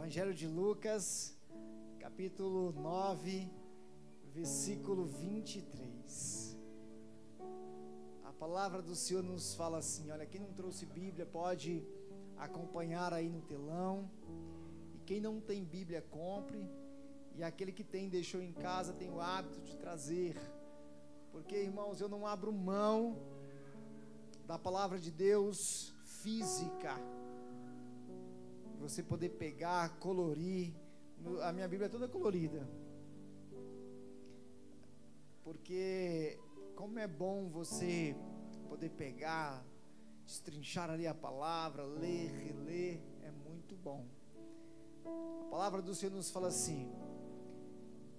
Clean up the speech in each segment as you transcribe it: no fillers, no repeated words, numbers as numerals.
Evangelho de Lucas, capítulo 9, versículo 23. A palavra do Senhor nos fala assim, olha, quem não trouxe Bíblia pode acompanhar aí no telão, e quem não tem Bíblia, compre, e aquele que tem, deixou em casa, tem o hábito de trazer, porque, irmãos, eu não abro mão da palavra de Deus física, você poder pegar, colorir. A minha Bíblia é toda colorida, porque como é bom você poder pegar, destrinchar ali a palavra, ler, reler, é muito bom. A palavra do Senhor nos fala assim: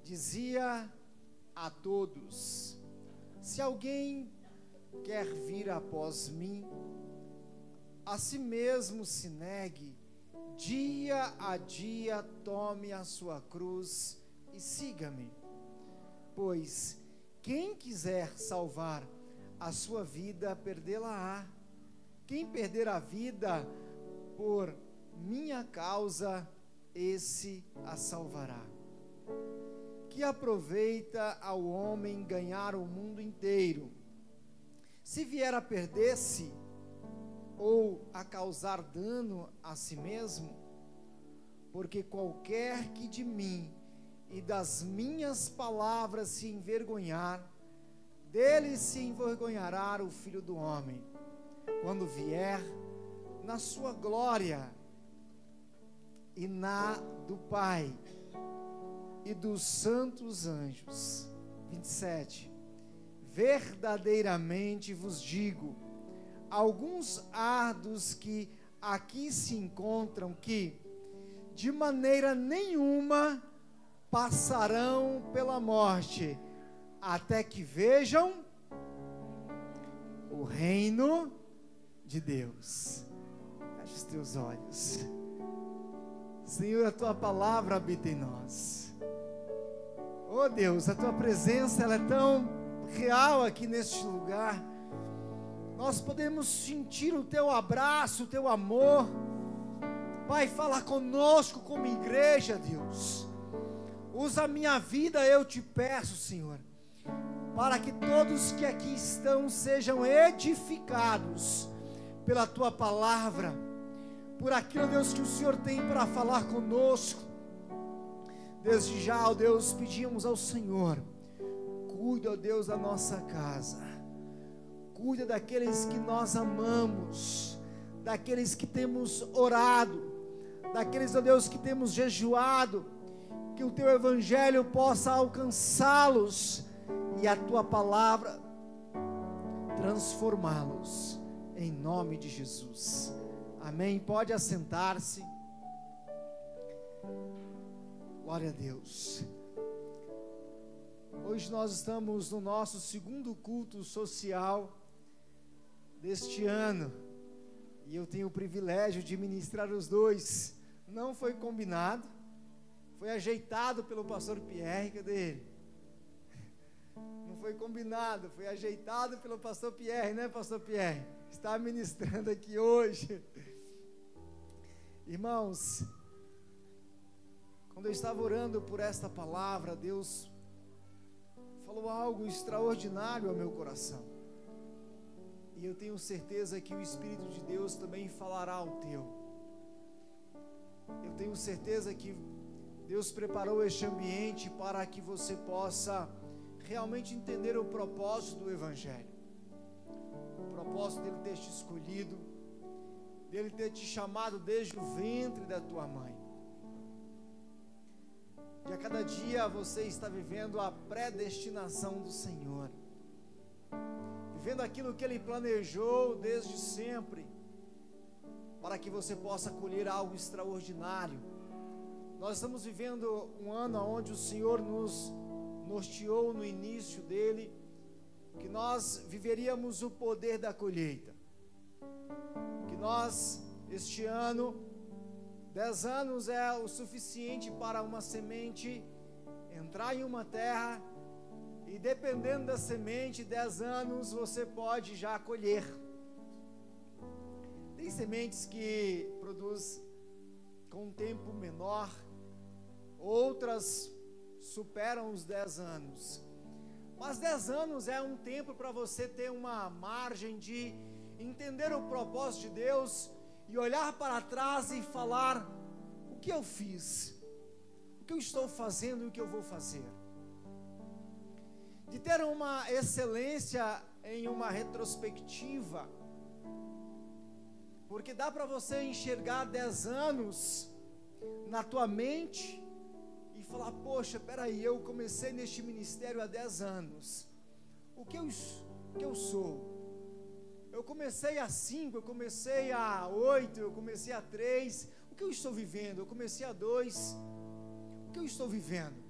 dizia a todos, se alguém quer vir após mim, a si mesmo se negue, dia a dia tome a sua cruz e siga-me. Pois quem quiser salvar a sua vida, perdê-la-á. Quem perder a vida por minha causa, esse a salvará. Que aproveita ao homem ganhar o mundo inteiro, se vier a perder-se ou a causar dano a si mesmo? Porque qualquer que de mim e das minhas palavras se envergonhar, dele se envergonhará o Filho do Homem, quando vier na sua glória e na do Pai e dos santos anjos. 27. Verdadeiramente vos digo, alguns há dos que aqui se encontram que de maneira nenhuma passarão pela morte, até que vejam o reino de Deus. Feche os teus olhos. Senhor, a tua palavra habita em nós. Oh Deus, a tua presença, ela é tão real aqui neste lugar. Nós podemos sentir o teu abraço, o teu amor. Pai, fala conosco como igreja, Deus. Usa a minha vida, eu te peço, Senhor, para que todos que aqui estão sejam edificados pela tua palavra, por aquilo, Deus, que o Senhor tem para falar conosco. Desde já, ó Deus, pedimos ao Senhor, cuida, ó Deus, da nossa casa, cuida daqueles que nós amamos, daqueles que temos orado, daqueles, ó Deus, que temos jejuado, que o teu evangelho possa alcançá-los e a tua palavra transformá-los, em nome de Jesus. Amém. Pode assentar-se. Glória a Deus. Hoje nós estamos no nosso segundo culto social deste ano, e eu tenho o privilégio de ministrar os dois. Não foi combinado, foi ajeitado pelo pastor Pierre. Cadê ele? Não foi combinado, foi ajeitado pelo pastor Pierre, né, pastor Pierre? Está ministrando aqui hoje. Irmãos, quando eu estava orando por esta palavra, Deus falou algo extraordinário ao meu coração, e eu tenho certeza que o Espírito de Deus também falará ao teu. Eu tenho certeza que Deus preparou este ambiente para que você possa realmente entender o propósito do Evangelho, o propósito dele ter te escolhido, dele ter te chamado desde o ventre da tua mãe. E a cada dia você está vivendo a predestinação do Senhor, vivendo aquilo que Ele planejou desde sempre, para que você possa colher algo extraordinário. Nós estamos vivendo um ano onde o Senhor nos norteou no início dele, que nós viveríamos o poder da colheita, que nós, este ano, 10 anos é o suficiente para uma semente entrar em uma terra, e dependendo da semente, 10 anos você pode já colher. Tem sementes que produzem com um tempo menor, outras superam os 10 anos. Mas 10 anos é um tempo para você ter uma margem de entender o propósito de Deus e olhar para trás e falar: o que eu fiz? O que eu estou fazendo e o que eu vou fazer? De ter uma excelência em uma retrospectiva, porque dá para você enxergar 10 anos na tua mente e falar: poxa, peraí, eu comecei neste ministério há 10 anos, o que eu sou? Eu comecei há 5, eu comecei há 8, eu comecei há 3, o que eu estou vivendo? Eu comecei há 2, o que eu estou vivendo?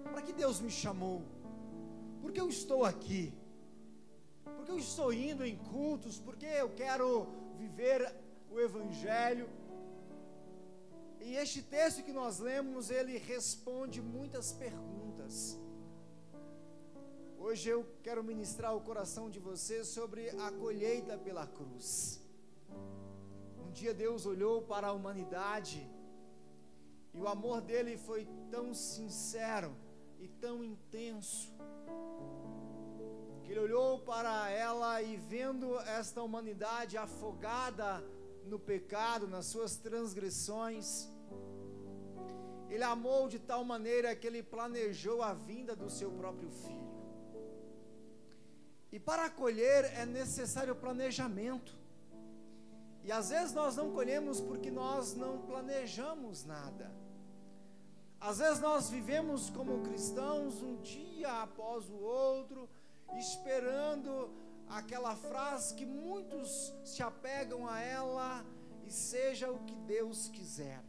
Para que Deus me chamou? Por que eu estou aqui? Por que eu estou indo em cultos? Porque eu quero viver o Evangelho. E este texto que nós lemos, ele responde muitas perguntas. Hoje eu quero ministrar o coração de vocês sobre a colheita pela cruz. Um dia Deus olhou para a humanidade e o amor dele foi tão sincero e tão intenso, que ele olhou para ela e, vendo esta humanidade afogada no pecado, nas suas transgressões, ele amou de tal maneira que ele planejou a vinda do seu próprio filho. E para colher é necessário planejamento. E às vezes nós não colhemos porque nós não planejamos nada. Às vezes nós vivemos como cristãos um dia após o outro, esperando aquela frase que muitos se apegam a ela: e seja o que Deus quiser.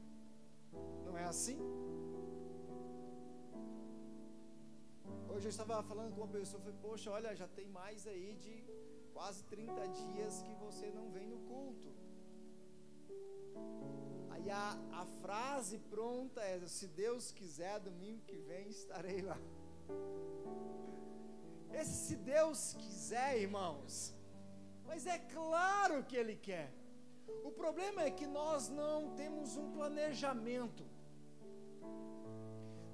Não é assim? Hoje eu estava falando com uma pessoa, falei: poxa, olha, já tem mais aí de quase 30 dias que você não vem no culto. Aí a frase pronta é: se Deus quiser, domingo que vem estarei lá. Esse se Deus quiser, irmãos, mas é claro que Ele quer. O problema é que nós não temos um planejamento.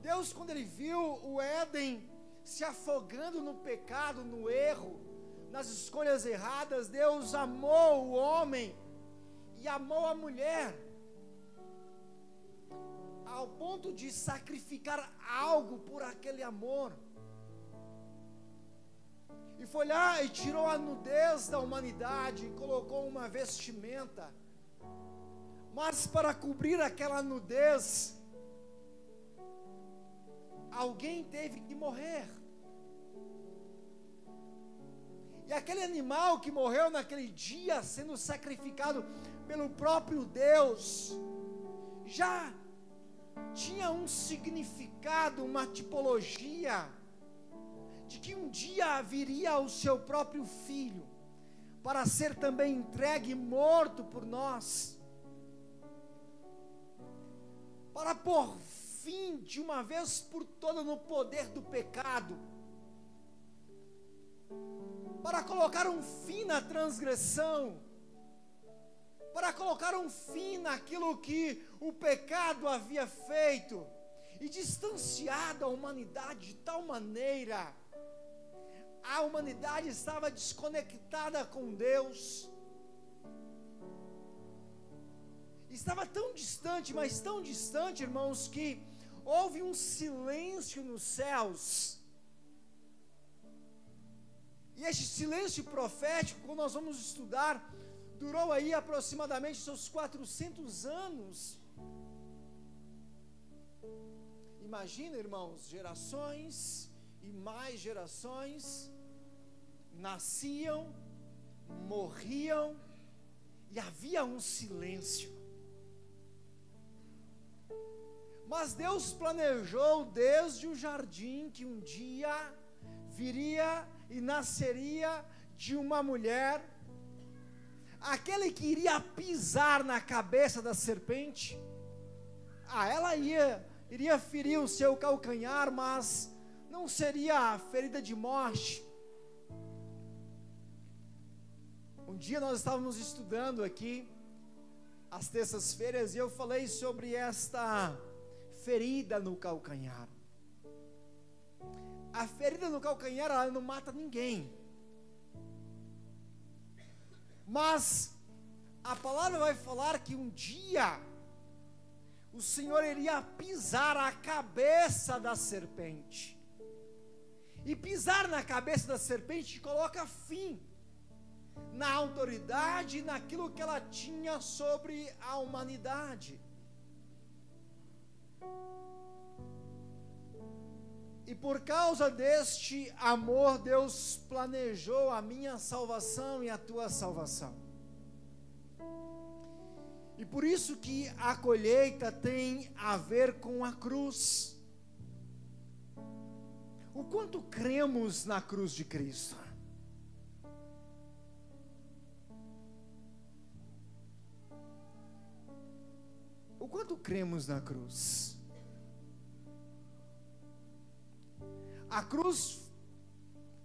Deus, quando Ele viu o Éden se afogando no pecado, no erro, nas escolhas erradas, Deus amou o homem e amou a mulher, ao ponto de sacrificar algo por aquele amor. E foi lá e tirou a nudez da humanidade e colocou uma vestimenta. Mas para cobrir aquela nudez, alguém teve que morrer. E aquele animal que morreu naquele dia, sendo sacrificado pelo próprio Deus, já tinha um significado, uma tipologia, de que um dia viria o seu próprio filho, para ser também entregue e morto por nós, para pôr fim de uma vez por todas no poder do pecado, para colocar um fim na transgressão, para colocar um fim naquilo que o pecado havia feito, e distanciado a humanidade de tal maneira. A humanidade estava desconectada com Deus, estava tão distante, mas tão distante, irmãos, que houve um silêncio nos céus. E este silêncio profético, quando nós vamos estudar, durou aí aproximadamente seus 400 anos. Imagina, irmãos, gerações e mais gerações nasciam, morriam, e havia um silêncio. Mas Deus planejou desde o jardim que um dia viria e nasceria de uma mulher, aquele que iria pisar na cabeça da serpente. Ela iria ferir o seu calcanhar, mas não seria ferida de morte. Um dia nós estávamos estudando aqui, às terças-feiras e eu falei sobre esta ferida no calcanhar. A ferida no calcanhar, ela não mata ninguém. Mas a palavra vai falar que um dia o Senhor iria pisar a cabeça da serpente. E pisar na cabeça da serpente coloca fim na autoridade e naquilo que ela tinha sobre a humanidade. E por causa deste amor, Deus planejou a minha salvação e a tua salvação. E por isso que a colheita tem a ver com a cruz. O quanto cremos na cruz de Cristo? O quanto cremos na cruz? A cruz,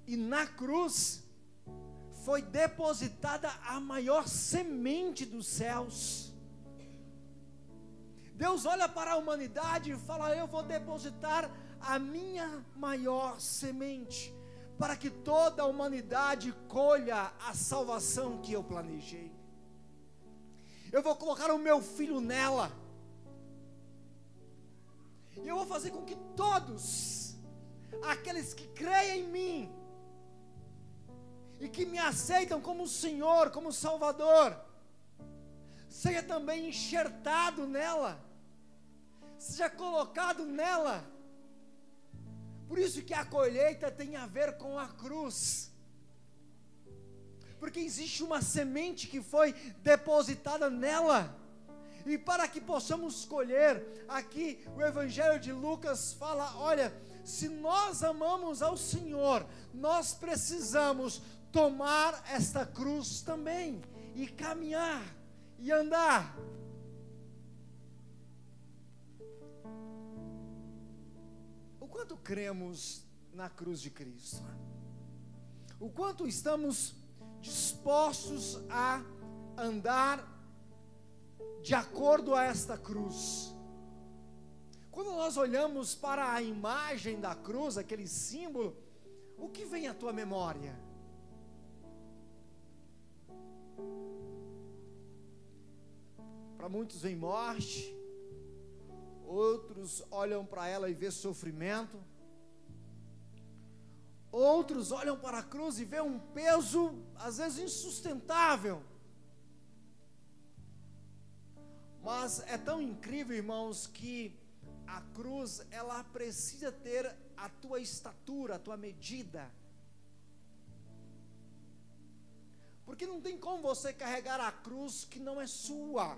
e na cruz, foi depositada a maior semente dos céus. Deus olha para a humanidade e fala: eu vou depositar a minha maior semente, para que toda a humanidade colha a salvação que eu planejei. Eu vou colocar o meu filho nela, e eu vou fazer com que todos aqueles que creem em mim e que me aceitam como Senhor, como Salvador, seja também enxertado nela, seja colocado nela. Por isso que a colheita tem a ver com a cruz, porque existe uma semente que foi depositada nela. E para que possamos colher, aqui o Evangelho de Lucas fala: olha, se nós amamos ao Senhor, nós precisamos tomar esta cruz também, e caminhar, e andar. O quanto cremos na cruz de Cristo? O quanto estamos dispostos a andar de acordo a esta cruz? Quando nós olhamos para a imagem da cruz, aquele símbolo, o que vem à tua memória? Para muitos vem morte, outros olham para ela e vê sofrimento, outros olham para a cruz e vê um peso, às vezes insustentável. Mas é tão incrível, irmãos, que a cruz, ela precisa ter a tua estatura, a tua medida. Porque não tem como você carregar a cruz que não é sua.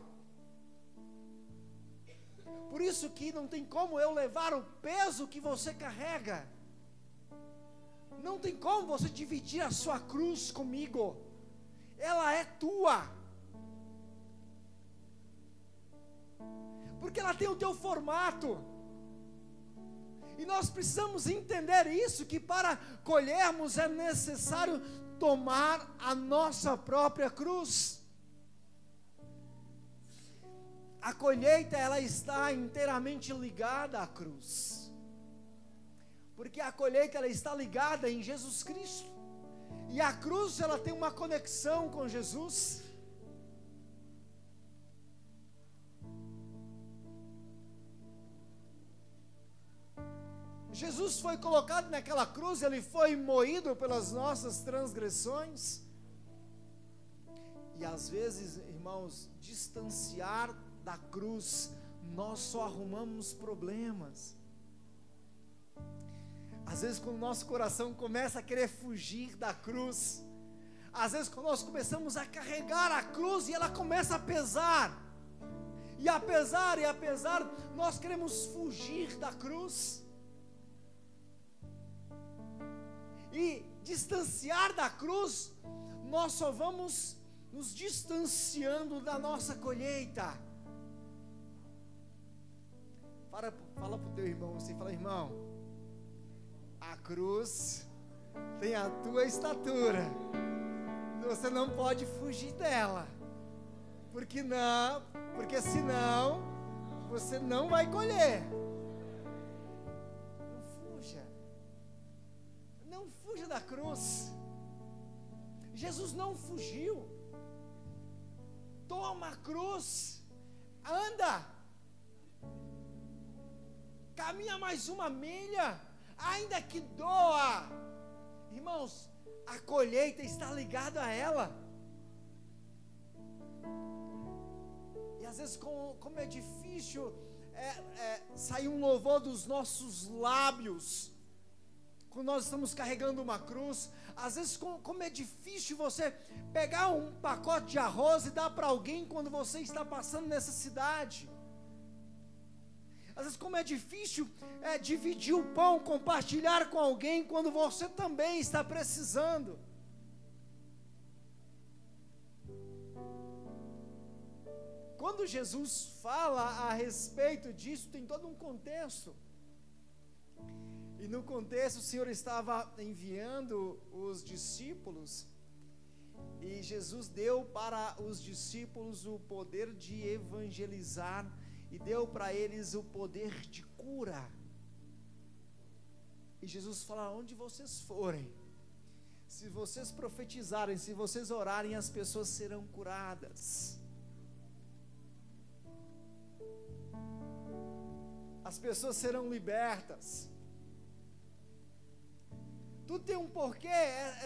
Por isso que não tem como eu levar o peso que você carrega. Não tem como você dividir a sua cruz comigo. Ela é tua. Porque ela tem o teu formato. E nós precisamos entender isso, que para colhermos é necessário tomar a nossa própria cruz. A colheita, ela está inteiramente ligada à cruz. Porque a colheita, ela está ligada em Jesus Cristo. E a cruz, ela tem uma conexão com Jesus. Jesus foi colocado naquela cruz, ele foi moído pelas nossas transgressões. E às vezes, irmãos, distanciar da cruz, nós só arrumamos problemas. Às vezes, quando o nosso coração começa a querer fugir da cruz, às vezes quando nós começamos a carregar a cruz e ela começa a pesar, e apesar, nós queremos fugir da cruz. E distanciar da cruz, nós só vamos nos distanciando da nossa colheita. Fala para o teu irmão assim, fala: irmão, a cruz tem a tua estatura, você não pode fugir dela. porque senão você não vai colher. Não fuja da cruz. Jesus não fugiu. Toma a cruz, anda, caminha mais uma milha, ainda que doa. Irmãos, a colheita está ligada a ela. E às vezes como é difícil sair um louvor dos nossos lábios quando nós estamos carregando uma cruz. Às vezes como é difícil você pegar um pacote de arroz e dar para alguém quando você está passando necessidade. Às vezes como é difícil dividir o pão, compartilhar com alguém quando você também está precisando. Quando Jesus fala a respeito disso, tem todo um contexto. E no contexto, o Senhor estava enviando os discípulos, e Jesus deu para os discípulos o poder de evangelizar, e deu para eles o poder de cura. E Jesus fala: onde vocês forem, se vocês profetizarem, se vocês orarem, as pessoas serão curadas. As pessoas serão libertas. Tudo tem um porquê.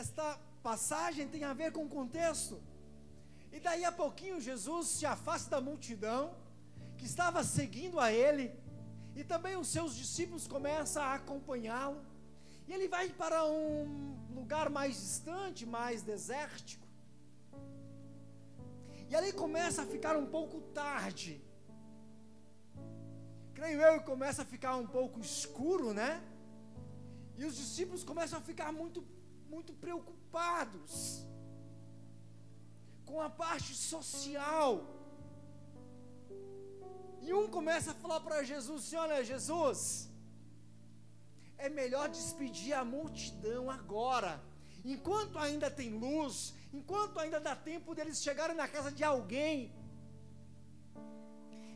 Esta passagem tem a ver com o contexto. E daí a pouquinho Jesus se afasta da multidão que estava seguindo a ele, e também os seus discípulos começam a acompanhá-lo, e ele vai para um lugar mais distante, mais desértico, e ali começa a ficar um pouco tarde, creio eu, começa a ficar um pouco escuro, né? E os discípulos começam a ficar muito, muito preocupados com a parte social. E um começa a falar para Jesus assim: olha, Jesus, é melhor despedir a multidão agora, enquanto ainda tem luz, enquanto ainda dá tempo deles chegarem na casa de alguém,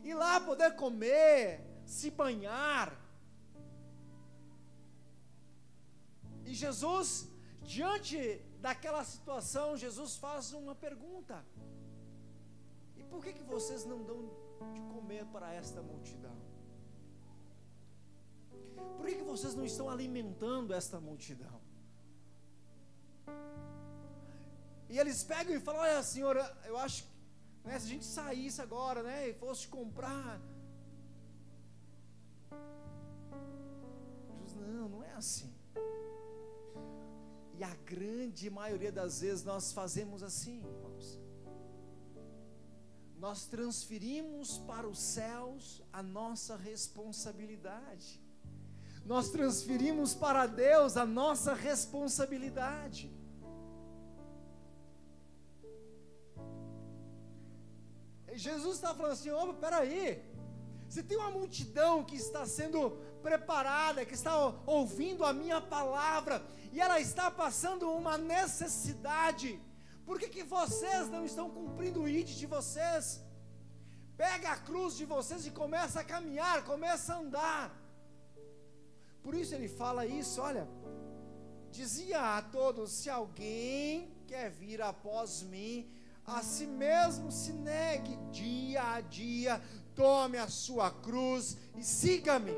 e lá poder comer, se banhar. E Jesus, diante daquela situação, Jesus faz uma pergunta: e por que vocês não dão de comer para esta multidão? Por que vocês não estão alimentando esta multidão? E eles pegam e falam: olha, Senhor, eu acho que, né, se a gente saísse agora, né, e fosse comprar. Jesus: não é assim. E a grande maioria das vezes nós fazemos assim, irmãos. Nós transferimos para os céus a nossa responsabilidade. Nós transferimos para Deus a nossa responsabilidade. E Jesus está falando assim: opa, peraí. Se tem uma multidão que está sendo preparada, que está ouvindo a minha palavra, e ela está passando uma necessidade, por que vocês não estão cumprindo o ID de vocês? Pega a cruz de vocês e começa a caminhar, começa a andar. Por isso ele fala isso: olha, dizia a todos: se alguém quer vir após mim, a si mesmo se negue dia a dia, tome a sua cruz e siga-me.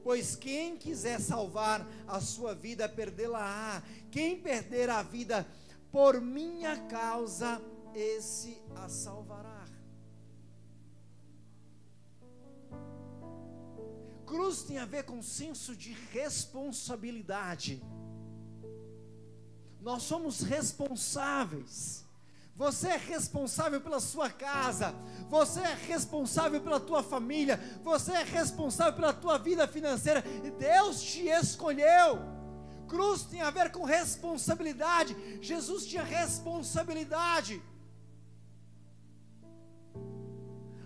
Pois quem quiser salvar a sua vida, perdê-la-á. Quem perder a vida por minha causa, esse a salvará. Cruz tem a ver com senso de responsabilidade. Nós somos responsáveis. Você é responsável pela sua casa, você é responsável pela tua família, você é responsável pela tua vida financeira, e Deus te escolheu. Cruz tem a ver com responsabilidade. Jesus tinha responsabilidade.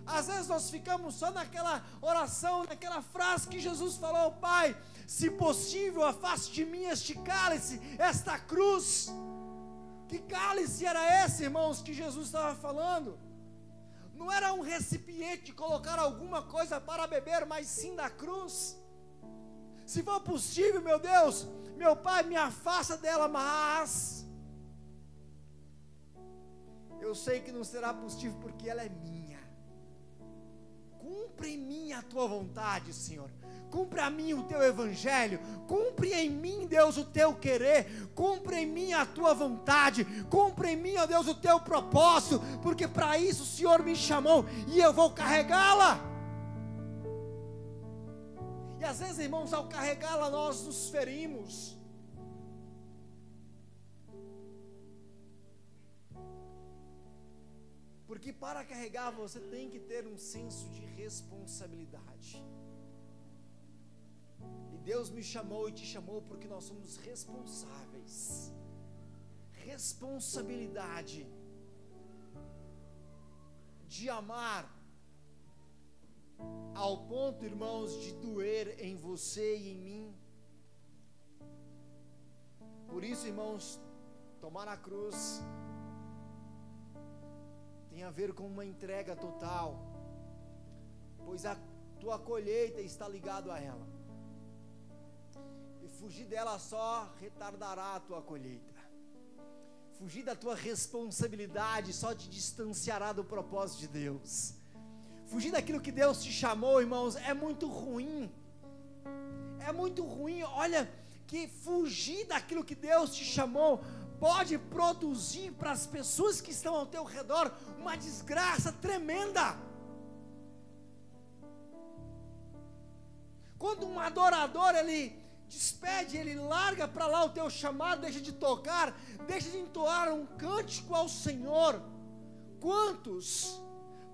Às vezes nós ficamos só naquela oração, naquela frase que Jesus falou: Pai, se possível, afaste de mim este cálice, esta cruz. Que cálice era esse, irmãos, que Jesus estava falando? Não era um recipiente de colocar alguma coisa para beber, mas sim da cruz. Se for possível, meu Deus, meu Pai, me afasta dela, mas eu sei que não será possível porque ela é minha. Cumpre em mim a tua vontade, Senhor. Cumpre a mim o teu evangelho. Cumpre em mim, Deus, o teu querer. Cumpre em mim a tua vontade. Cumpre em mim, ó Deus, o teu propósito. Porque para isso o Senhor me chamou e eu vou carregá-la. E às vezes, irmãos, ao carregá-la nós nos ferimos. Porque para carregar você tem que ter um senso de responsabilidade. E Deus me chamou e te chamou porque nós somos responsáveis. Responsabilidade de amar ao ponto, irmãos, de doer em você e em mim. Por isso, irmãos, tomar a cruz tem a ver com uma entrega total, pois a tua colheita está ligada a ela, e fugir dela só retardará a tua colheita. Fugir da tua responsabilidade só te distanciará do propósito de Deus. Fugir daquilo que Deus te chamou, irmãos, é muito ruim. É muito ruim. Olha, que fugir daquilo que Deus te chamou pode produzir para as pessoas que estão ao teu redor uma desgraça tremenda. Quando um adorador, ele despede, ele larga para lá o teu chamado, deixa de tocar, deixa de entoar um cântico ao Senhor, quantos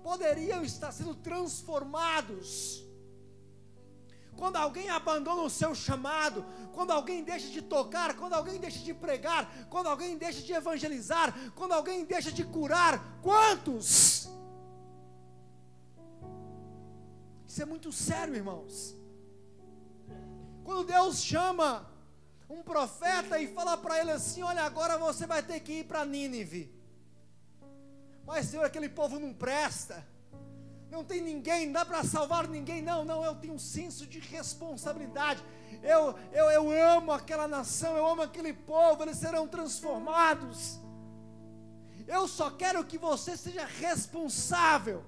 poderiam estar sendo transformados? Quando alguém abandona o seu chamado, quando alguém deixa de tocar, quando alguém deixa de pregar, quando alguém deixa de evangelizar, quando alguém deixa de curar, quantos? Isso é muito sério, irmãos. Quando Deus chama um profeta e fala para ele assim: olha, agora você vai ter que ir para Nínive. Mas, Senhor, aquele povo não presta, não tem ninguém, não dá para salvar ninguém. Não, eu tenho um senso de responsabilidade. Eu amo aquela nação, eu amo aquele povo, eles serão transformados. Eu só quero que você seja responsável.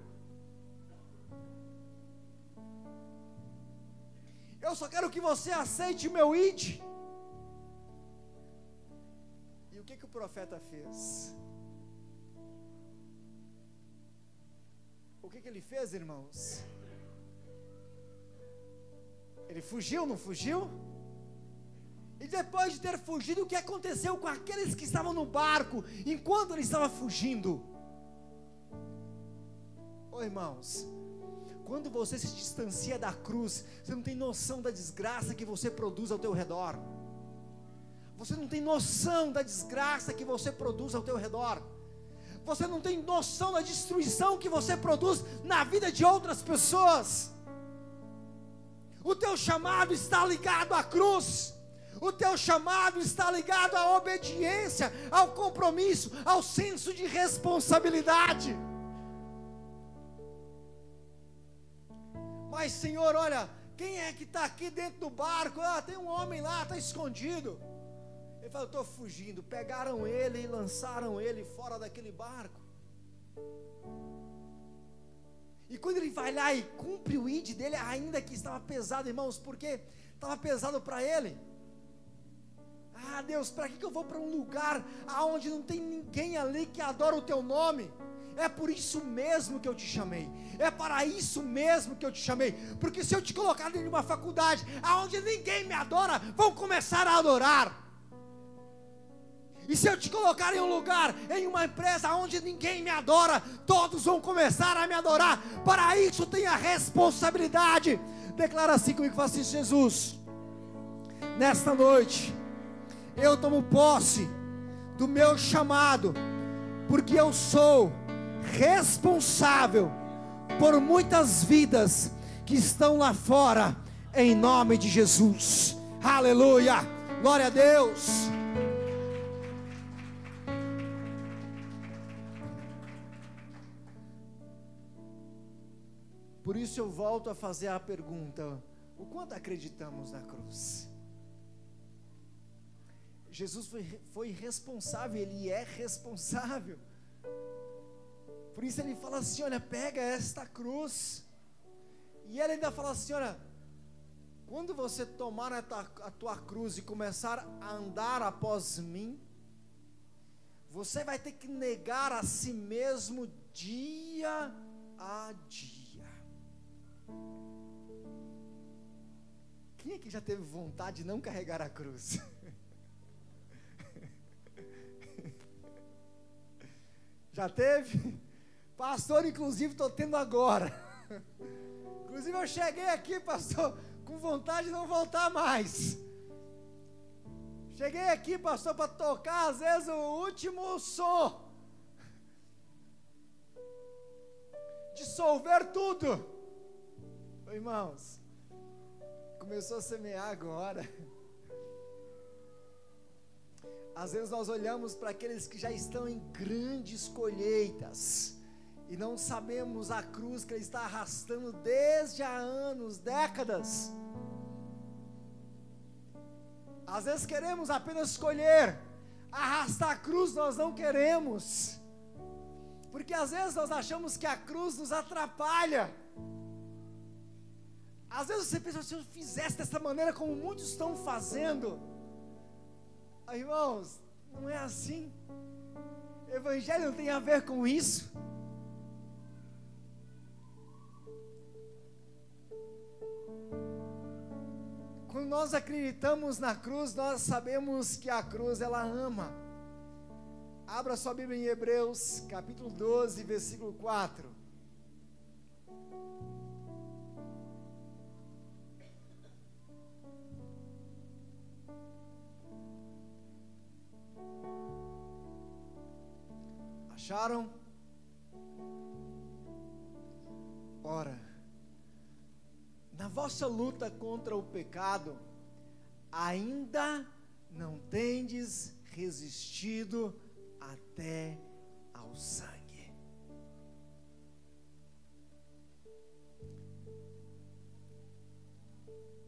Eu só quero que você aceite o meu id. E o que o profeta fez? O que ele fez, irmãos? Ele fugiu, não fugiu? E depois de ter fugido, o que aconteceu com aqueles que estavam no barco enquanto ele estava fugindo? Irmãos, quando você se distancia da cruz, você não tem noção da desgraça que você produz ao teu redor. Você não tem noção da desgraça que você produz ao teu redor. Você não tem noção da destruição que você produz na vida de outras pessoas. O teu chamado está ligado à cruz. O teu chamado está ligado à obediência, ao compromisso, ao senso de responsabilidade. Mas, Senhor, olha, quem é que está aqui dentro do barco? Tem um homem lá, está escondido. Ele falou: eu estou fugindo. Pegaram ele e lançaram ele fora daquele barco. E quando ele vai lá e cumpre o id dele, ainda que estava pesado, irmãos, porque estava pesado para ele. Deus, para que eu vou para um lugar onde não tem ninguém ali que adora o teu nome? É por isso mesmo que eu te chamei. É para isso mesmo que eu te chamei. Porque se eu te colocar dentro de uma faculdade onde ninguém me adora, vão começar a adorar. E se eu te colocar em um lugar, em uma empresa onde ninguém me adora, todos vão começar a me adorar. Para isso tenha responsabilidade. Declara assim comigo, fala assim: Jesus, nesta noite eu tomo posse do meu chamado, porque eu sou responsável por muitas vidas que estão lá fora, em nome de Jesus. Aleluia, glória a Deus. por isso eu volto a fazer a pergunta: o quanto acreditamos na cruz? Jesus foi responsável, Ele é responsável. Por isso Ele fala assim: olha, pega esta cruz. E Ele ainda fala assim: olha, quando você tomar a tua cruz e começar a andar após mim, você vai ter que negar a si mesmo dia a dia. Quem é que já teve vontade de não carregar a cruz? Já teve? Pastor, inclusive estou tendo agora. Inclusive eu cheguei aqui, pastor, com vontade de não voltar mais. Cheguei aqui, pastor, para tocar às vezes o último som. Dissolver tudo. Irmãos, começou a semear agora. Às vezes nós olhamos para aqueles que já estão em grandes colheitas e não sabemos a cruz que ele está arrastando desde há anos, décadas. Às vezes queremos apenas colher, arrastar a cruz nós não queremos, porque às vezes nós achamos que a cruz nos atrapalha. Às vezes você pensa: se eu fizesse dessa maneira como muitos estão fazendo. Irmãos, não é assim. Evangelho não tem a ver com isso. Quando nós acreditamos na cruz, nós sabemos que a cruz ela ama. Abra sua Bíblia em Hebreus, capítulo 12, versículo 4. Acharam? Ora, na vossa luta contra o pecado, ainda não tendes resistido até ao sangue.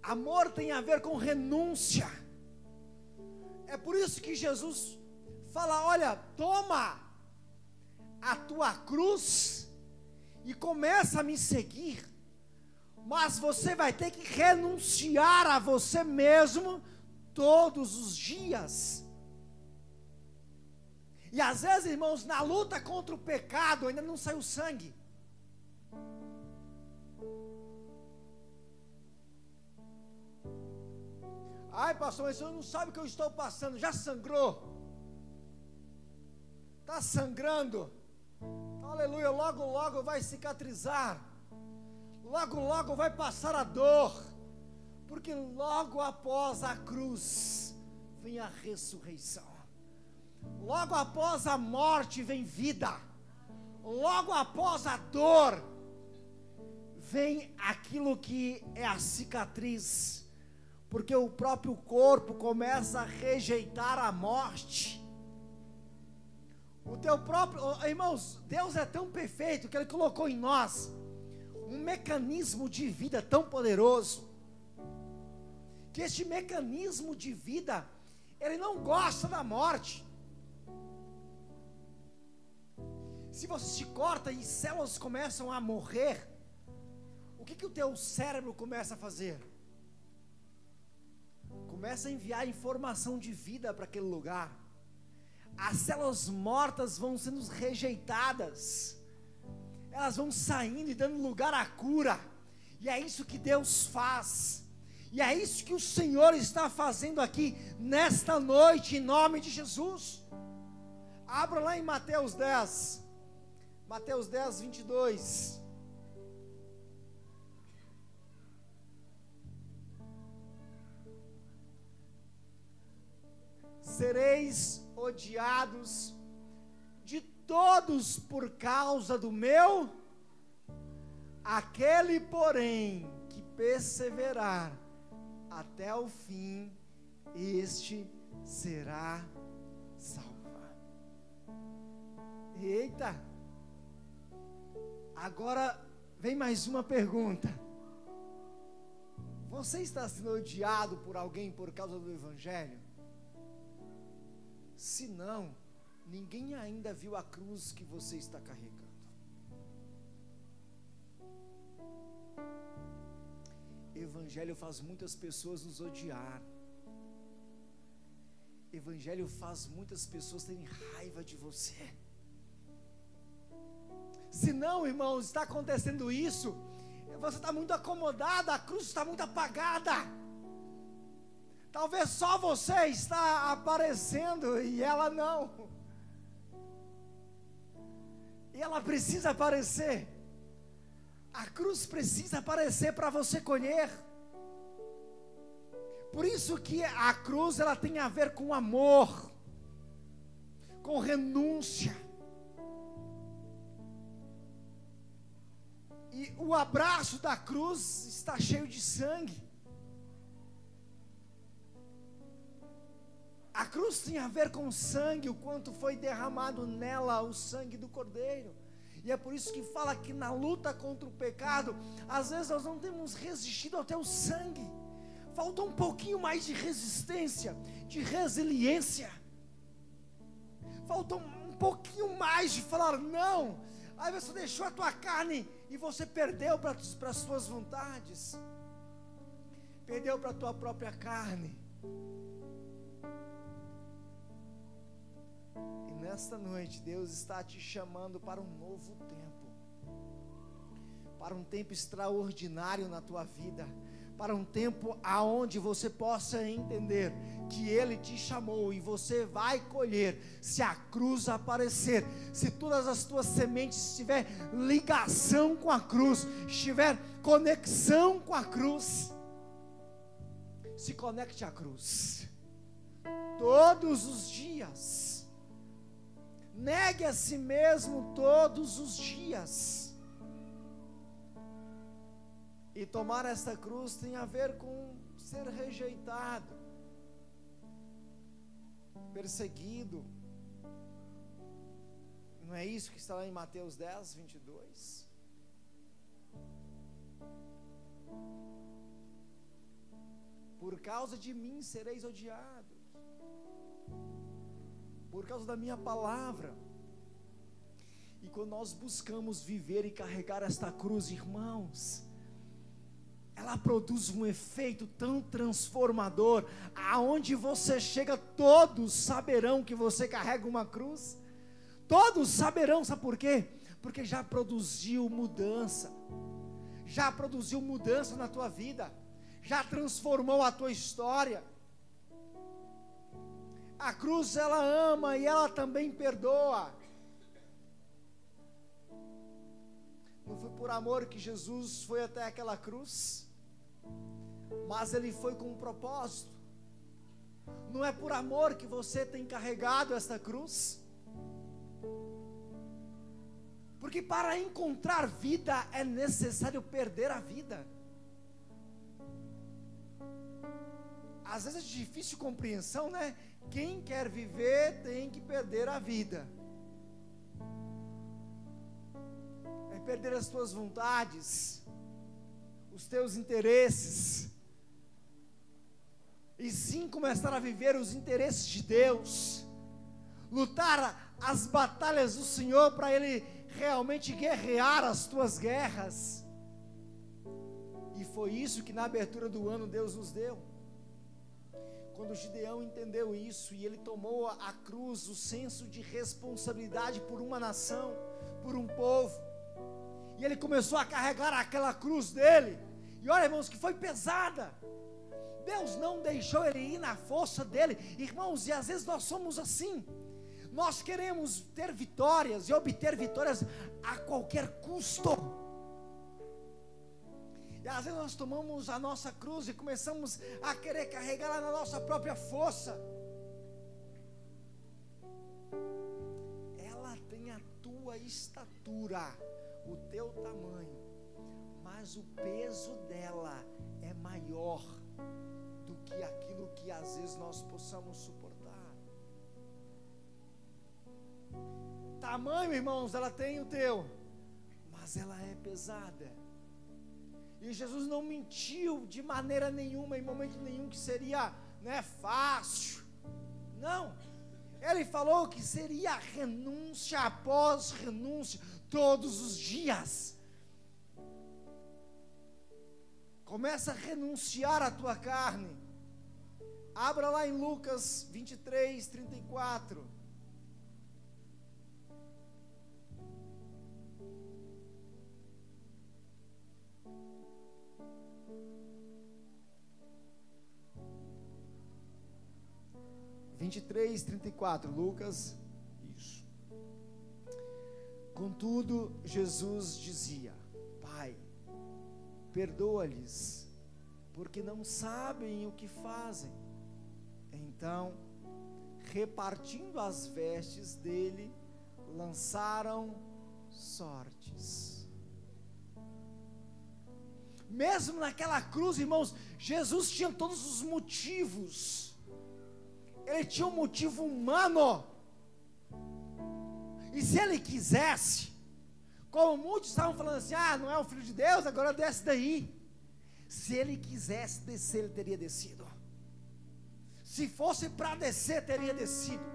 Amor tem a ver com renúncia. É por isso que Jesus fala: olha, toma a tua cruz e começa a me seguir, mas você vai ter que renunciar a você mesmo todos os dias. E às vezes, irmãos, na luta contra o pecado ainda não saiu sangue. Ai, pastor, mas o senhor não sabe o que eu estou passando. Já sangrou? Está sangrando? Aleluia, logo logo vai cicatrizar, logo logo vai passar a dor, porque logo após a cruz vem a ressurreição, logo após a morte vem vida, logo após a dor vem aquilo que é a cicatriz, porque o próprio corpo começa a rejeitar a morte. O teu próprio, irmãos, Deus é tão perfeito que Ele colocou em nós um mecanismo de vida tão poderoso, que este mecanismo de vida, ele não gosta da morte. Se você se corta e células começam a morrer, o que o teu cérebro começa a fazer? Começa a enviar informação de vida para aquele lugar. As células mortas vão sendo rejeitadas, elas vão saindo e dando lugar à cura, e é isso que Deus faz, e é isso que o Senhor está fazendo aqui, nesta noite, em nome de Jesus. Abra lá em Mateus 10, 22. Sereis odiados de todos por causa do meu, aquele porém que perseverar até o fim, este será salvo. Eita! Agora Vem mais uma pergunta. Você está sendo odiado por alguém por causa do Evangelho? Se não, ninguém ainda viu a cruz que você está carregando. Evangelho faz muitas pessoas nos odiar. Evangelho faz muitas pessoas terem raiva de você. Se não, irmãos, está acontecendo isso, você está muito acomodado, a cruz está muito apagada. Talvez só você está aparecendo e ela não. E ela precisa aparecer. A cruz precisa aparecer para você colher. Por isso que a cruz, ela tem a ver com amor, com renúncia. E o abraço da cruz está cheio de sangue. A cruz tem a ver com sangue, o quanto foi derramado nela o sangue do Cordeiro. E é por isso que fala que na luta contra o pecado, às vezes nós não temos resistido até o sangue. Falta um pouquinho mais de resistência, de resiliência. Falta um pouquinho mais de falar não. Aí você deixou a tua carne e você perdeu para as suas vontades. Perdeu para a tua própria carne. E nesta noite Deus está te chamando para um novo tempo. Para um tempo extraordinário na tua vida. Para um tempo aonde você possa entender que Ele te chamou e você vai colher, se a cruz aparecer, se todas as tuas sementes tiver ligação com a cruz, estiver conexão com a cruz, se conecte à cruz, todos os dias, negue a si mesmo todos os dias. E tomar esta cruz tem a ver com ser rejeitado, perseguido. Não é isso que está lá em Mateus 10, 22? Por causa de mim sereis odiados, por causa da minha palavra. E quando nós buscamos viver e carregar esta cruz, irmãos, ela produz um efeito tão transformador, aonde você chega, todos saberão que você carrega uma cruz, todos saberão, sabe por quê? Porque já produziu mudança na tua vida, já transformou a tua história. A cruz, ela ama e ela também perdoa. Não foi por amor que Jesus foi até aquela cruz, mas Ele foi com um propósito. Não é por amor que você tem carregado esta cruz, porque para encontrar vida é necessário perder a vida. Às vezes é de difícil compreensão, né? Quem quer viver tem que perder a vida. É perder as tuas vontades, os teus interesses, e sim começar a viver os interesses de Deus, lutar as batalhas do Senhor, para Ele realmente guerrear as tuas guerras. E foi isso que na abertura do ano Deus nos deu. Quando Gideão entendeu isso e ele tomou a cruz, o senso de responsabilidade por uma nação, por um povo, e ele começou a carregar aquela cruz dele, e olha, irmãos, que foi pesada. Deus não deixou ele ir na força dele, irmãos, e às vezes nós somos assim. Nós queremos ter vitórias e obter vitórias a qualquer custo. E às vezes nós tomamos a nossa cruz e começamos a querer carregá-la na nossa própria força. Ela tem a tua estatura, o teu tamanho, mas o peso dela é maior do que aquilo que às vezes nós possamos suportar. Tamanho, irmãos, ela tem o teu, mas mas ela é pesada. E Jesus não mentiu de maneira nenhuma, em momento nenhum, que seria, fácil. Não. Ele falou que seria renúncia após renúncia, todos os dias. Começa a renunciar à tua carne. Abra lá em Lucas 23, 34. Lucas, isso. Contudo, Jesus dizia: Pai, perdoa-lhes, porque não sabem o que fazem. Então, repartindo as vestes dele, lançaram sortes. Mesmo naquela cruz, irmãos, Jesus tinha todos os motivos. Ele tinha um motivo humano. E se ele quisesse, como muitos estavam falando assim, não é o Filho de Deus, agora desce daí. Se ele quisesse descer, ele teria descido. Se fosse para descer, teria descido.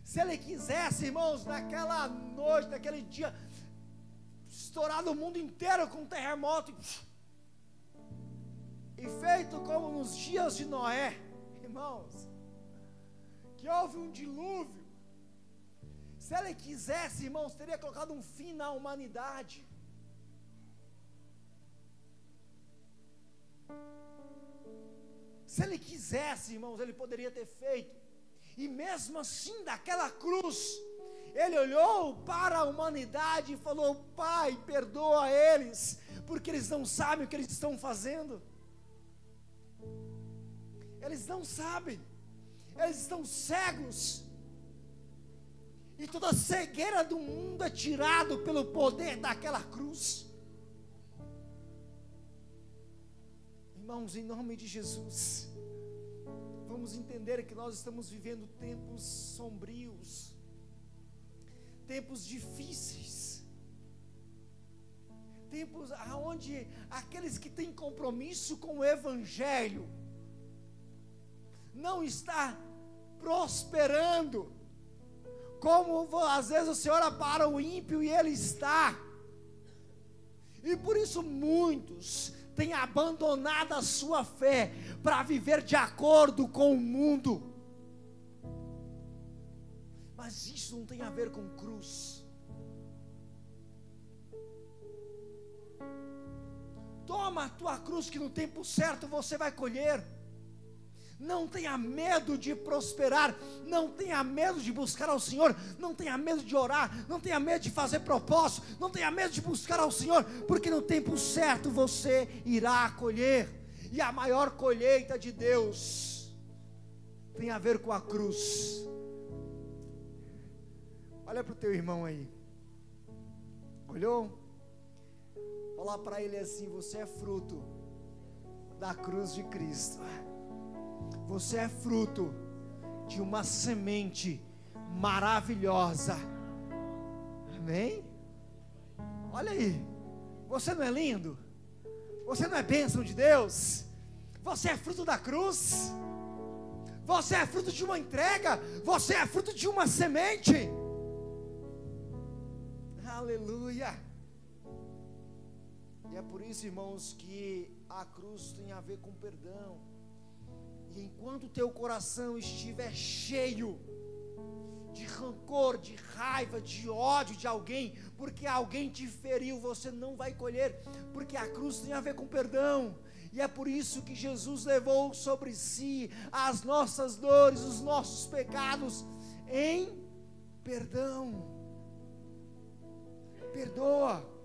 Se ele quisesse, irmãos, naquela noite, naquele dia, estourado o mundo inteiro com um terremoto, e feito como nos dias de Noé, irmãos, que houve um dilúvio. Se ele quisesse, irmãos, teria colocado um fim na humanidade. Se ele quisesse, irmãos, ele poderia ter feito. E mesmo assim, daquela cruz, ele olhou para a humanidade e falou: Pai, perdoa eles, porque eles não sabem o que eles estão fazendo. Eles não sabem, eles estão cegos, e toda a cegueira do mundo é tirado pelo poder daquela cruz. Irmãos, em nome de Jesus, vamos entender que nós estamos vivendo tempos sombrios, tempos difíceis, tempos onde aqueles que têm compromisso com o Evangelho não está prosperando, como às vezes o Senhor olha para o ímpio e ele está, e por isso muitos têm abandonado a sua fé para viver de acordo com o mundo. Mas isso não tem a ver com cruz. Toma a tua cruz, que no tempo certo você vai colher. Não tenha medo de prosperar, não tenha medo de buscar ao Senhor, não tenha medo de orar, não tenha medo de fazer propósito, não tenha medo de buscar ao Senhor, porque no tempo certo você irá colher. E a maior colheita de Deus tem a ver com a cruz. Olha para o teu irmão aí. Olhou? Fala para ele assim: você é fruto da cruz de Cristo. Você é fruto de uma semente maravilhosa. Amém? Olha aí, você não é lindo? Você não é bênção de Deus? Você é fruto da cruz? Você é fruto de uma entrega? Você é fruto de uma semente? Aleluia! E é por isso, irmãos, que a cruz tem a ver com perdão. E enquanto o teu coração estiver cheio de rancor, de raiva, de ódio de alguém, porque alguém te feriu, você não vai colher, porque a cruz tem a ver com perdão. E é por isso que Jesus levou sobre si as nossas dores, os nossos pecados, em perdão. Perdoa.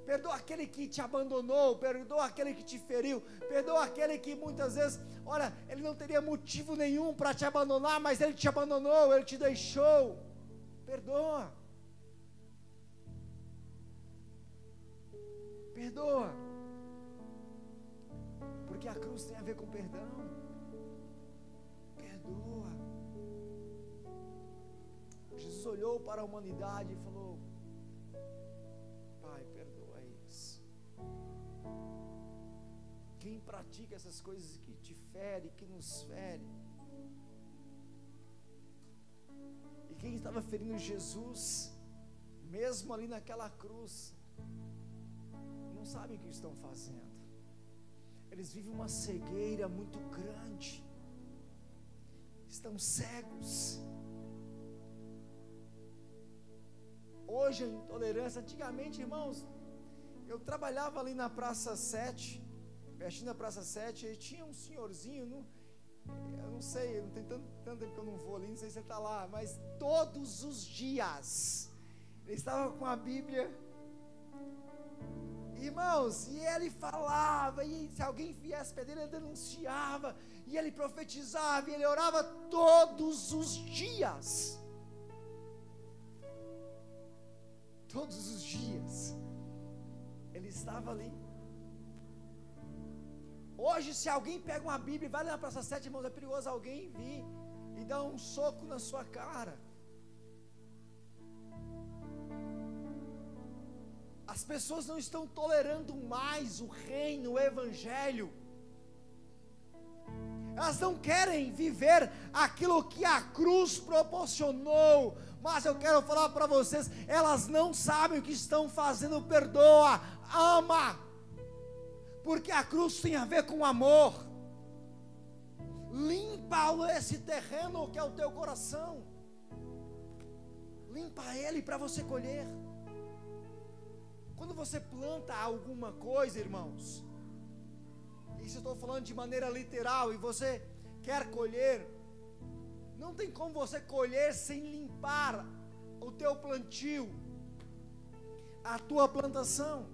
Perdoa aquele que te abandonou, perdoa aquele que te feriu, perdoa aquele que muitas vezes, olha, ele não teria motivo nenhum para te abandonar, mas ele te abandonou, ele te deixou. Perdoa. Perdoa. Porque a cruz tem a ver com perdão. Perdoa. Jesus Deus olhou para a humanidade e falou: Pai, perdoa eles. Quem pratica essas coisas que te fere, que nos fere, e quem estava ferindo Jesus, mesmo ali naquela cruz, não sabem o que estão fazendo. Eles vivem uma cegueira muito grande, estão cegos. Hoje a intolerância, antigamente, irmãos, eu trabalhava ali na Praça 7, pertinho da Praça 7, e tinha um senhorzinho, eu não sei, não tem tanto tempo que eu não vou ali, não sei se ele está lá, mas todos os dias, ele estava com a Bíblia, irmãos, e ele falava, e se alguém viesse perto dele, ele denunciava, e ele profetizava, e ele orava todos os dias. Todos os dias, ele estava ali. Hoje, se alguém pega uma Bíblia e vai lá na Praça 7, irmãos, é perigoso alguém vir e dar um soco na sua cara. As pessoas não estão tolerando mais o reino, o evangelho. Elas não querem viver aquilo que a cruz proporcionou. Mas eu quero falar para vocês, elas não sabem o que estão fazendo. Perdoa, ama, porque a cruz tem a ver com amor. Limpa esse terreno que é o teu coração, limpa ele para você colher. Quando você planta alguma coisa, irmãos, isso eu estou falando de maneira literal, e você quer colher, não tem como você colher sem limpar o teu plantio, a tua plantação,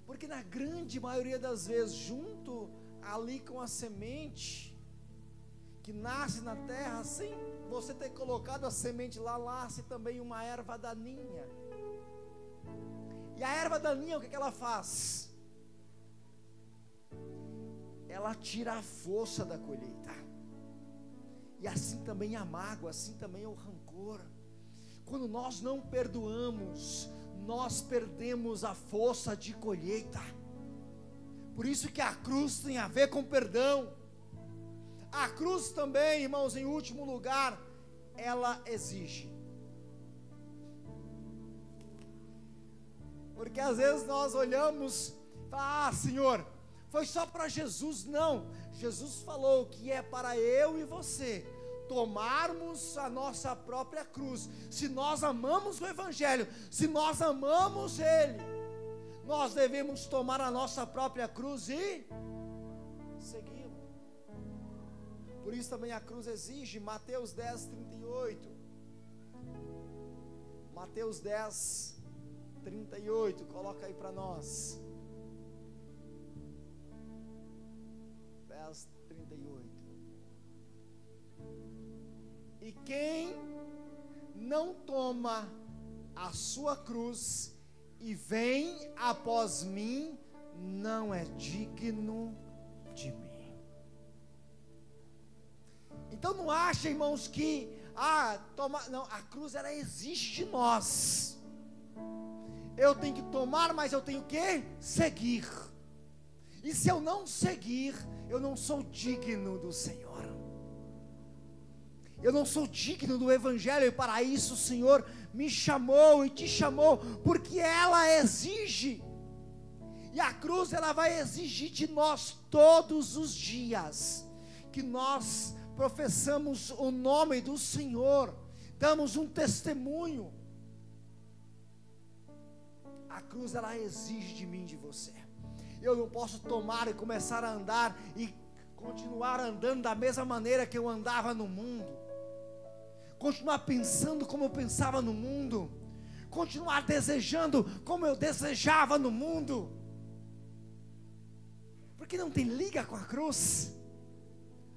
porque na grande maioria das vezes, junto ali com a semente, que nasce na terra, sem você ter colocado a semente lá, nasce também uma erva daninha, e a erva daninha, o que ela faz? Ela tira a força da colheita. E assim também a mágoa, assim também o rancor. Quando nós não perdoamos, nós perdemos a força de colheita. Por isso que a cruz tem a ver com perdão. A cruz também, irmãos, em último lugar, ela exige. Porque às vezes nós olhamos e falamos: Senhor, foi só para Jesus. Não, Jesus falou que é para eu e você tomarmos a nossa própria cruz. Se nós amamos o Evangelho, se nós amamos Ele, nós devemos tomar a nossa própria cruz e segui-lo. Por isso também a cruz exige. Mateus 10, 38. Mateus 10, 38, coloca aí para nós. 10, 38. E quem não toma a sua cruz e vem após mim, não é digno de mim. Então não acha, irmãos, que não, a cruz ela exige de nós. Eu tenho que tomar, mas eu tenho que seguir. E se eu não seguir, eu não sou digno do Senhor. Eu não sou digno do Evangelho, e para isso o Senhor me chamou e te chamou, porque ela exige. E a cruz ela vai exigir de nós todos os dias que nós professamos o nome do Senhor, damos um testemunho. A cruz ela exige de mim, de você. Eu não posso tomar e começar a andar e continuar andando da mesma maneira que eu andava no mundo, continuar pensando como eu pensava no mundo, continuar desejando como eu desejava no mundo, porque não tem liga com a cruz.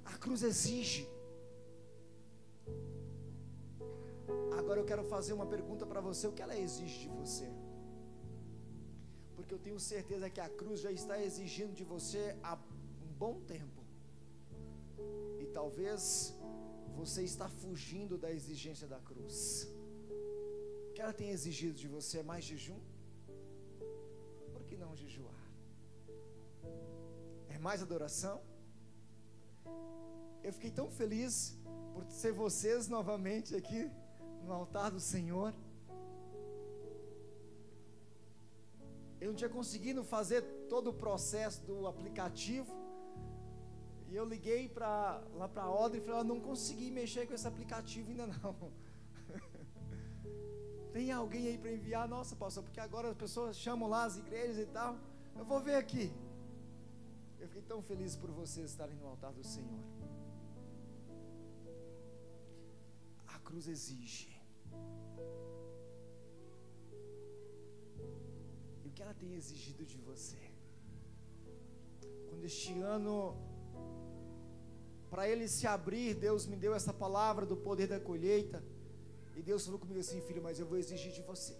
A cruz exige. Agora eu quero fazer uma pergunta para você: o que ela exige de você? Porque eu tenho certeza que a cruz já está exigindo de você há um bom tempo, e talvez você está fugindo da exigência da cruz. O que ela tem exigido de você é mais jejum? Por que não jejuar? É mais adoração? Eu fiquei tão feliz por ser vocês novamente aqui no altar do Senhor. Eu não tinha conseguido fazer todo o processo do aplicativo. E eu liguei lá para a Audrey e falei, eu não consegui mexer com esse aplicativo ainda não. Tem alguém aí para enviar? Nossa, pastor, porque agora as pessoas chamam lá as igrejas e tal. Eu vou ver aqui. Eu fiquei tão feliz por vocês estarem no altar do Senhor. A cruz exige. E o que ela tem exigido de você? Quando este ano, para ele se abrir, Deus me deu essa palavra do poder da colheita. E Deus falou comigo assim, filho, mas eu vou exigir de você.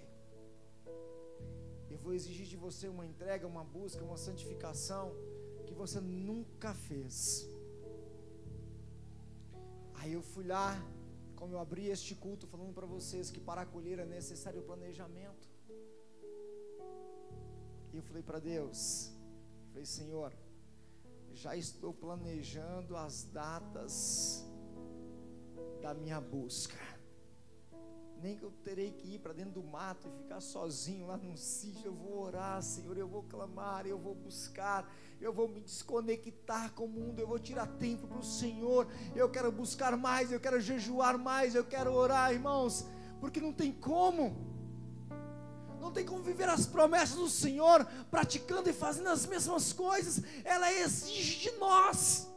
Eu vou exigir de você uma entrega, uma busca, uma santificação que você nunca fez. Aí eu fui lá, como eu abri este culto, falando para vocês que para acolher é necessário o planejamento. E eu falei para Deus, falei, Senhor, já estou planejando as datas da minha busca. Nem que eu terei que ir para dentro do mato e ficar sozinho lá num sítio, eu vou orar, Senhor, eu vou clamar, eu vou buscar, eu vou me desconectar com o mundo, eu vou tirar tempo para o Senhor, eu quero buscar mais, eu quero jejuar mais, eu quero orar, irmãos, porque não tem como viver as promessas do Senhor, praticando e fazendo as mesmas coisas. Ela exige de nós,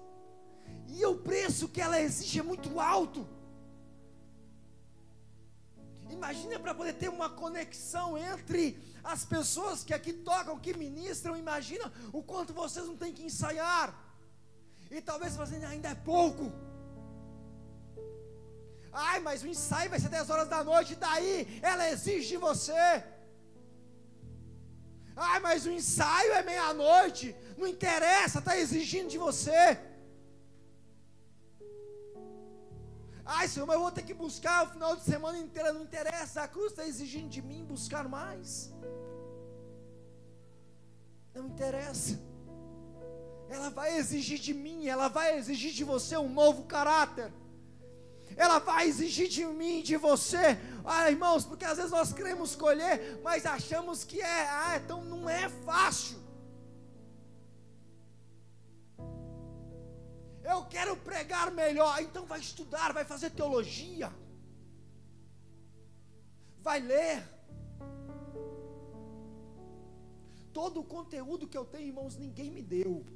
e o preço que ela exige é muito alto. Imagina, para poder ter uma conexão entre as pessoas que aqui tocam, que ministram, imagina o quanto vocês não têm que ensaiar, e talvez fazendo ainda é pouco. Ai, mas o ensaio vai ser 10 horas da noite, e daí ela exige de você. Ai, mas o ensaio é meia-noite, não interessa, está exigindo de você. Ai, Senhor, mas eu vou ter que buscar o final de semana inteiro, não interessa, a cruz está exigindo de mim buscar mais. Não interessa. Ela vai exigir de mim, ela vai exigir de você um novo caráter. Ela vai exigir de mim, de você. Irmãos, porque às vezes nós queremos colher, mas achamos que então não é fácil. Eu quero pregar melhor, então vai estudar, vai fazer teologia, vai ler. Todo o conteúdo que eu tenho, irmãos, ninguém me deu.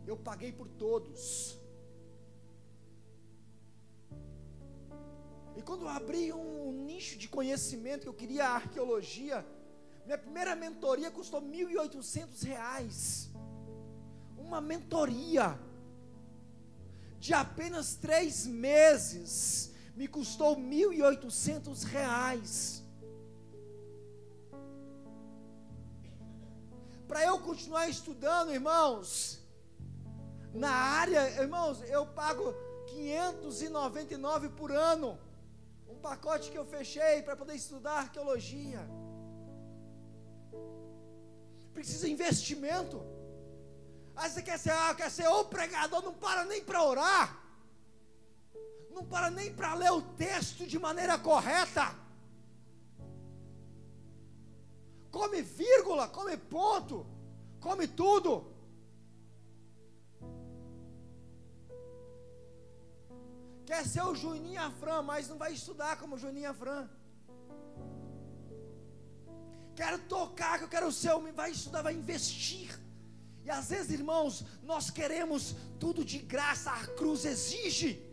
Eu paguei por todos. E quando eu abri um nicho de conhecimento, que eu queria a arqueologia, minha primeira mentoria custou R$1.800. Uma mentoria de apenas 3 meses me custou R$1.800. Para eu continuar estudando, irmãos, na área, irmãos, eu pago R$599 por ano, um pacote que eu fechei para poder estudar arqueologia. Precisa de investimento. Aí você quer ser o pregador, não para nem para orar, não para nem para ler o texto de maneira correta, come vírgula, come ponto, come tudo. Quer ser o Juninho Afran, mas não vai estudar como o Juninho Afran. Quero tocar, que eu quero ser, vai estudar, vai investir. E às vezes, irmãos, nós queremos tudo de graça. A cruz exige,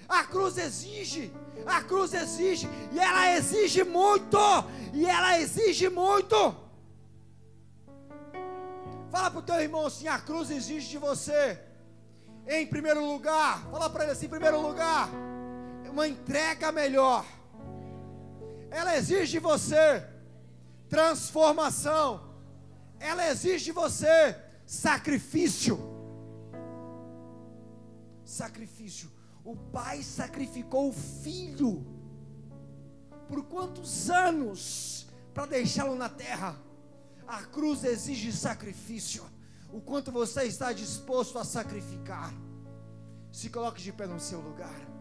a cruz exige, a cruz exige, e ela exige muito, e ela exige muito. Fala para o teu irmão assim: a cruz exige de você, em primeiro lugar, fala para ele assim: em primeiro lugar, uma entrega melhor. Ela exige de você transformação, ela exige de você sacrifício. sacrifício. O pai sacrificou o filho. Por quantos anos para deixá-lo na terra? A cruz exige sacrifício. O quanto você está disposto a sacrificar? Se coloque de pé no seu lugar.